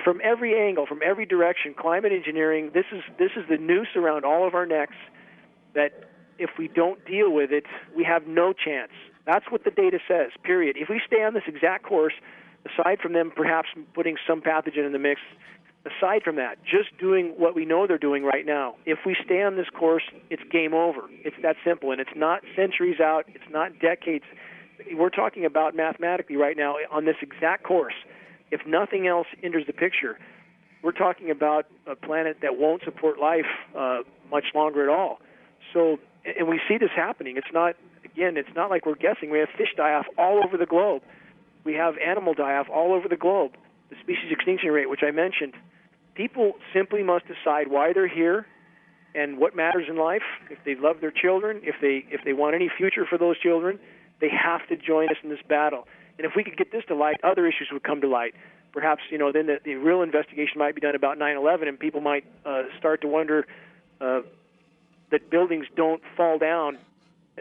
from every angle, from every direction, climate engineering, this is the noose around all of our necks, that if we don't deal with it, we have no chance. That's what the data says, period. If we stay on this exact course, aside from them perhaps putting some pathogen in the mix, aside from that, just doing what we know they're doing right now, if we stay on this course, it's game over. It's that simple, and it's not centuries out. It's not decades. We're talking about mathematically right now on this exact course. If nothing else enters the picture, we're talking about a planet that won't support life much longer at all. So, and we see this happening. It's not like we're guessing. We have fish die-off all over the globe. We have animal die-off all over the globe. The species extinction rate, which I mentioned. People simply must decide why they're here and what matters in life. If they love their children, if they want any future for those children, they have to join us in this battle. And if we could get this to light, other issues would come to light. Perhaps, then the real investigation might be done about 9/11, and people might start to wonder that buildings don't fall down.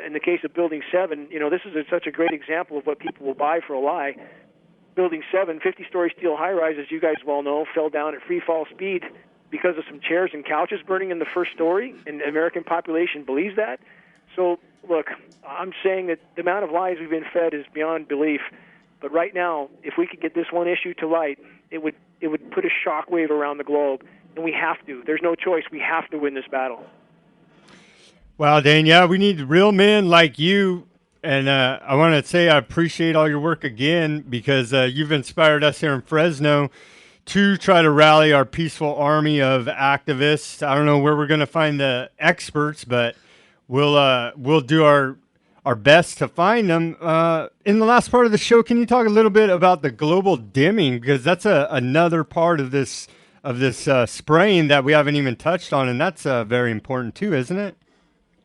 In the case of Building 7, this is such a great example of what people will buy for a lie. Building 7, 50-story steel high-rise, as you guys well know, fell down at free fall speed because of some chairs and couches burning in the first story, and the American population believes that. So, look, I'm saying that the amount of lies we've been fed is beyond belief. But right now, if we could get this one issue to light, it would put a shockwave around the globe, and we have to. There's no choice. We have to win this battle. Wow, Dane, yeah, we need real men like you. And I want to say I appreciate all your work again, because you've inspired us here in Fresno to try to rally our peaceful army of activists. I don't know where we're going to find the experts, but we'll do our best to find them. In the last part of the show, can you talk a little bit about the global dimming? Because that's another part of this spraying that we haven't even touched on, and that's very important too, isn't it?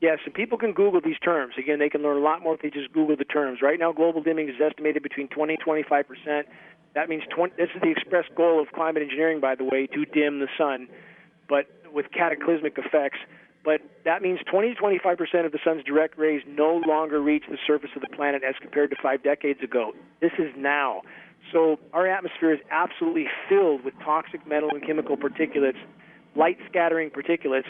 Yes, and people can Google these terms. Again, they can learn a lot more if they just Google the terms. Right now, global dimming is estimated between 20 and 25%. That means this is the express goal of climate engineering, by the way, to dim the sun, but with cataclysmic effects. But that means 20 to 25% of the sun's direct rays no longer reach the surface of the planet as compared to 5 decades ago. This is now. So our atmosphere is absolutely filled with toxic metal and chemical particulates, light-scattering particulates,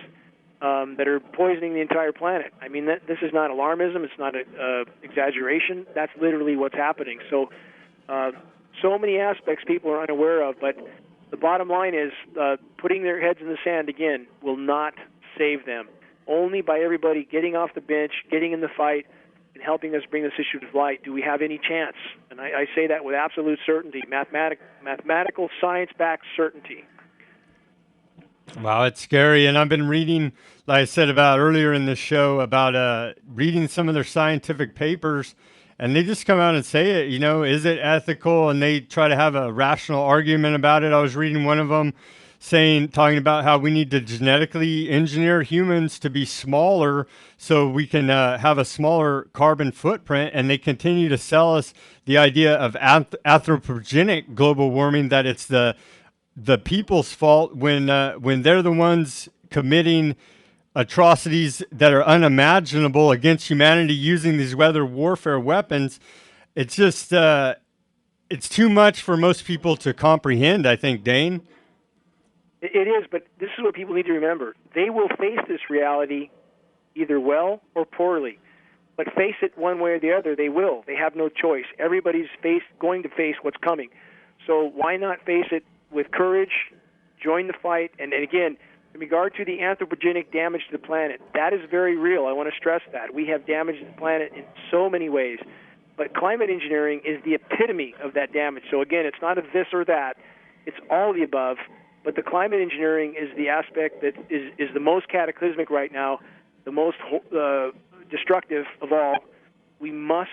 that are poisoning the entire planet. I mean, this is not alarmism. It's not exaggeration. That's literally what's happening. So, so many aspects people are unaware of, but the bottom line is putting their heads in the sand again will not save them. Only by everybody getting off the bench, getting in the fight, and helping us bring this issue to light do we have any chance. And I say that with absolute certainty, mathematical, science-backed certainty. Wow, it's scary. And I've been reading, like I said about earlier in the show, about reading some of their scientific papers, and they just come out and say it, is it ethical? And they try to have a rational argument about it. I was reading one of them talking about how we need to genetically engineer humans to be smaller so we can have a smaller carbon footprint. And they continue to sell us the idea of anthropogenic global warming, that it's the people's fault when they're the ones committing atrocities that are unimaginable against humanity using these weather warfare weapons. It's just it's too much for most people to comprehend, I think, Dane. It is, but this is what people need to remember. They will face this reality either well or poorly. But face it one way or the other, they will. They have no choice. Everybody's going to face what's coming. So why not face it with courage, join the fight, and again, in regard to the anthropogenic damage to the planet, that is very real. I want to stress that. We have damaged the planet in so many ways. But climate engineering is the epitome of that damage. So again, it's not a this or that. It's all of the above. But the climate engineering is the aspect that is the most cataclysmic right now, the most destructive of all. We must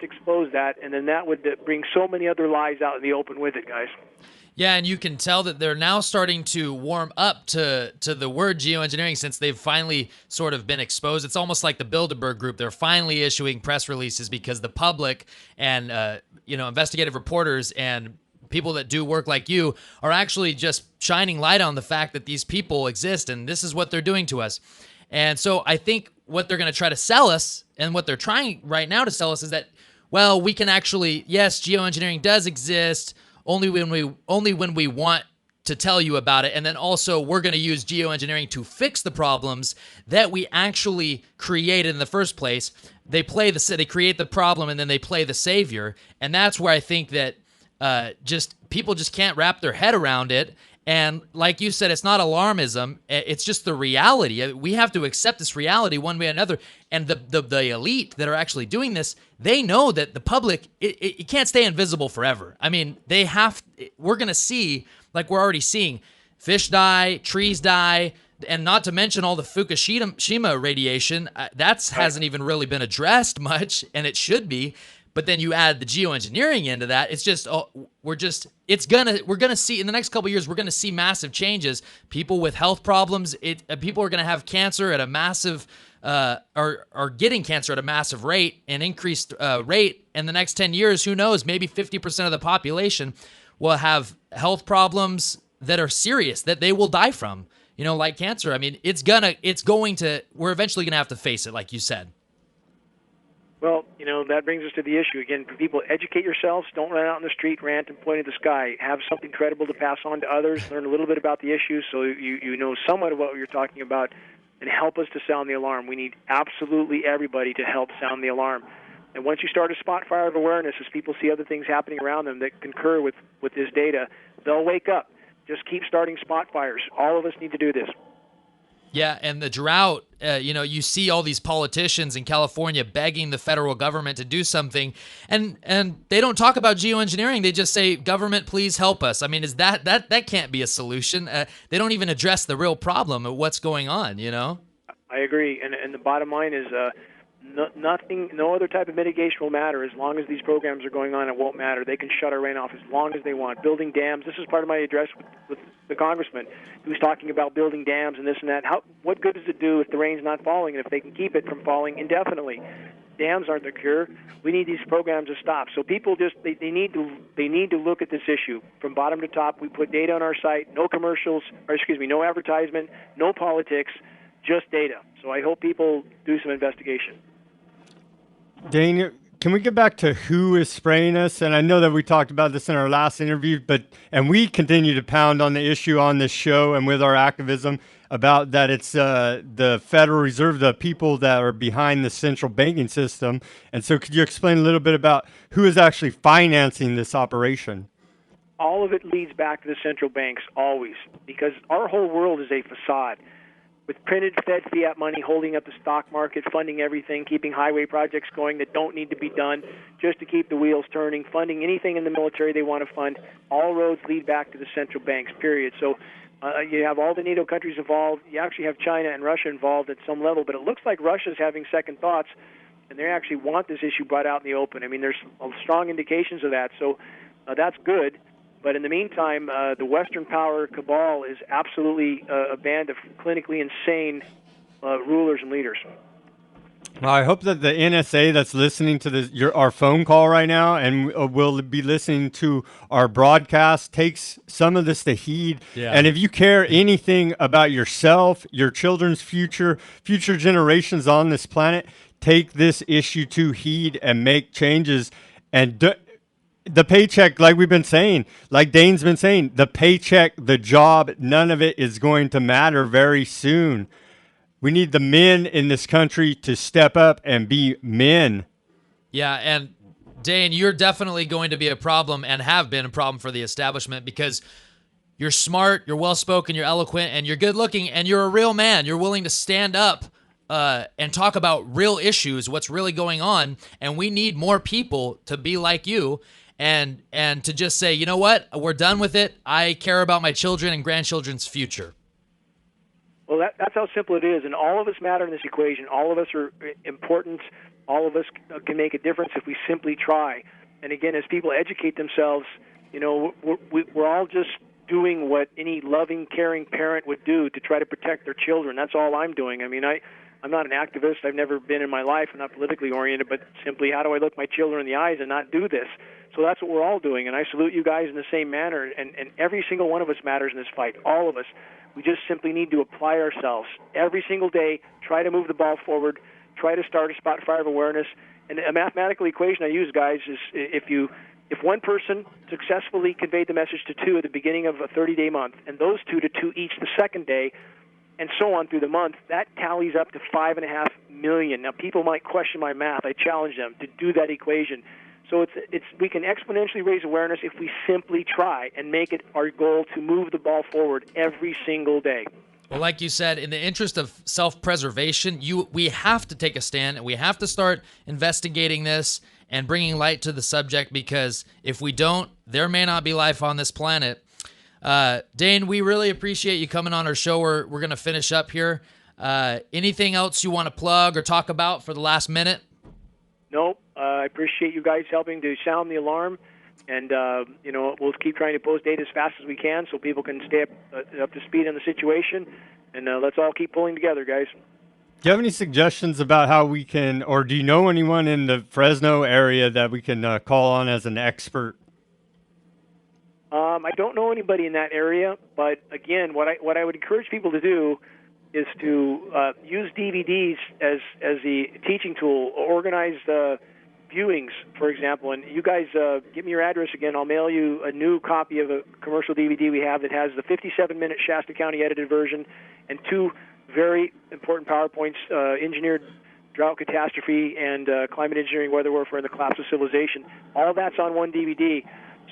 expose that, and then that would bring so many other lies out in the open with it, guys. Yeah, and you can tell that they're now starting to warm up to the word geoengineering since they've finally sort of been exposed. It's almost like the Bilderberg Group. They're finally issuing press releases because the public and investigative reporters and people that do work like you are actually just shining light on the fact that these people exist and this is what they're doing to us. And so I think what they're going to try to sell us and what they're trying right now to sell us is that, well, we can actually, yes, geoengineering does exist only when we want to tell you about it. And then also we're going to use geoengineering to fix the problems that we actually created in the first place. They create the problem and then they play the savior. And that's where I think that people just can't wrap their head around it. And like you said, it's not alarmism. It's just the reality. We have to accept this reality one way or another. And the elite that are actually doing this, they know that the public, it can't stay invisible forever. I mean, we're going to see, like we're already seeing, fish die, trees die, and not to mention all the Fukushima radiation. Hasn't even really been addressed much, and it should be. But then you add the geoengineering into that. It's just we're gonna see in the next couple of years, we're gonna see massive changes. People with health problems, people are gonna have cancer at a massive are getting cancer at a massive rate, an increased rate. In the next 10 years, who knows? Maybe 50% of the population will have health problems that are serious that they will die from. Like cancer. I mean, we're eventually gonna have to face it, like you said. Well, that brings us to the issue. Again, for people, educate yourselves. Don't run out in the street, rant, and point at the sky. Have something credible to pass on to others. Learn a little bit about the issue so you know somewhat of what you're talking about, and help us to sound the alarm. We need absolutely everybody to help sound the alarm. And once you start a spot fire of awareness, as people see other things happening around them that concur with this data, they'll wake up. Just keep starting spot fires. All of us need to do this. Yeah, and the drought, you see all these politicians in California begging the federal government to do something, and they don't talk about geoengineering. They just say, "Government, please help us." I mean, is that can't be a solution? They don't even address the real problem of what's going on. I agree, and the bottom line is no other type of mitigation will matter as long as these programs are going on. It won't matter. They can shut our rain off as long as they want. Building dams. This is part of my address with the congressman. He was talking about building dams and this and that. What good does it do if the rain's not falling and if they can keep it from falling indefinitely? Dams aren't the cure. We need these programs to stop. So people they need to look at this issue from bottom to top. We put data on our site. No commercials, no advertisement, no politics, just data. So I hope people do some investigation. Dane, can we get back to who is spraying us? And I know that we talked about this in our last interview, and we continue to pound on the issue on this show and with our activism about that it's the Federal Reserve, the people that are behind the central banking system. And so could you explain a little bit about who is actually financing this operation? all of it leads back to the central banks always, because our whole world is a facade. With printed Fed fiat money holding up the stock market, funding everything, keeping highway projects going that don't need to be done just to keep the wheels turning, funding anything in the military they want to fund, all roads lead back to the central banks, period. So you have all the NATO countries involved. You actually have China and Russia involved at some level, but it looks like Russia's having second thoughts, and they actually want this issue brought out in the open. I mean, there's strong indications of that, so that's good. But in the meantime, the Western power cabal is absolutely a band of clinically insane rulers and leaders. Well, I hope that the NSA that's listening to our phone call right now and will be listening to our broadcast takes some of this to heed. Yeah. And if you care anything about yourself, your children's future generations on this planet, take this issue to heed and make changes. And the paycheck, like we've been saying, like Dane's been saying, the paycheck, the job, none of it is going to matter very soon. We need the men in this country to step up and be men. Yeah, and Dane, you're definitely going to be a problem and have been a problem for the establishment because you're smart, you're well-spoken, you're eloquent, and you're good-looking, and you're a real man. You're willing to stand up and talk about real issues, what's really going on, and we need more people to be like you and to just say, you know what, we're done with it. I care about my children and grandchildren's future. Well, that's how simple it is, and all of us matter in this equation. All of us are important. All of us can make a difference if we simply try. And again, as people educate themselves, you know, we're all just doing what any loving, caring parent would do to try to protect their children. That's all I'm doing. I mean, I'm not an activist. I've never been in my life. I'm not politically oriented, but simply how do I look my children in the eyes and not do this? So that's what we're all doing, and I salute you guys in the same manner, and every single one of us matters in this fight, all of us. We just simply need to apply ourselves every single day, try to move the ball forward, try to start a spot fire of awareness. And a mathematical equation I use, guys, is if one person successfully conveyed the message to two at the beginning of a 30-day month, and those two to two each the second day, and so on through the month, that tallies up to 5.5 million. Now, people might question my math. I challenge them to do that equation. So we can exponentially raise awareness if we simply try and make it our goal to move the ball forward every single day. Well, like you said, in the interest of self-preservation, we have to take a stand, and we have to start investigating this and bringing light to the subject, because if we don't, there may not be life on this planet. Dane, we really appreciate you coming on our show. We're going to finish up here. Anything else you want to plug or talk about for the last minute? Nope. I appreciate you guys helping to sound the alarm, and we'll keep trying to post data as fast as we can so people can stay up to speed on the situation, and let's all keep pulling together, guys. Do you have any suggestions about how we can, or do you know anyone in the Fresno area that we can call on as an expert? I don't know anybody in that area, but again, what I would encourage people to do is to use DVDs as the teaching tool, organize viewings, for example. And you guys, give me your address again. I'll mail you a new copy of a commercial DVD we have that has the 57-minute Shasta County edited version and two very important PowerPoints, engineered drought catastrophe and climate engineering, weather warfare, and the collapse of civilization. All that's on one DVD.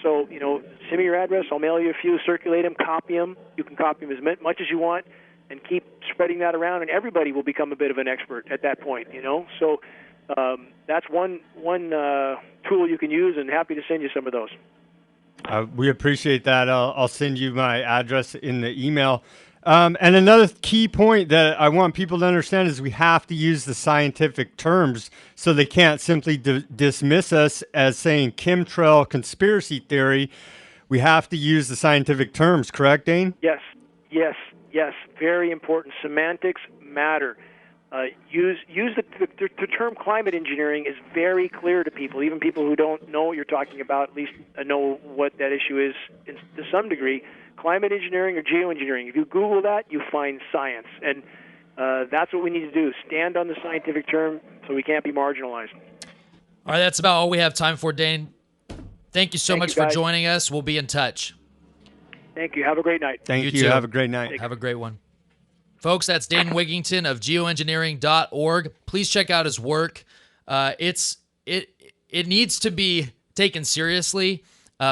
So, send me your address. I'll mail you a few, circulate them, copy them. You can copy them as much as you want and keep spreading that around, and everybody will become a bit of an expert at that point, So that's one tool you can use, and happy to send you some of those. We appreciate that. I'll send you my address in the email. And another key point that I want people to understand is we have to use the scientific terms so they can't simply dismiss us as saying chemtrail conspiracy theory. We have to use the scientific terms, correct, Dane? Yes. Very important. Semantics matter. Use the term climate engineering is very clear to people. Even people who don't know what you're talking about at least know what that issue is to some degree. Climate engineering or geoengineering. If you Google that, you find science. And that's what we need to do. Stand on the scientific term so we can't be marginalized. All right, that's about all we have time for, Dane. Thank you so much for joining us. We'll be in touch. Thank you. Have a great night. Thank you. You too. Have a great night. Have a great one. Folks, that's Dane Wigington of geoengineering.org. Please check out his work. It needs to be taken seriously,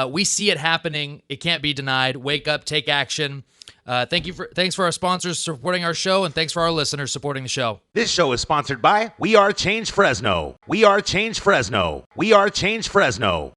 We see it happening. It can't be denied. Wake up, take action. Thanks for our sponsors supporting our show, and thanks for our listeners supporting the show. This show is sponsored by We Are Change Fresno. We Are Change Fresno. We Are Change Fresno.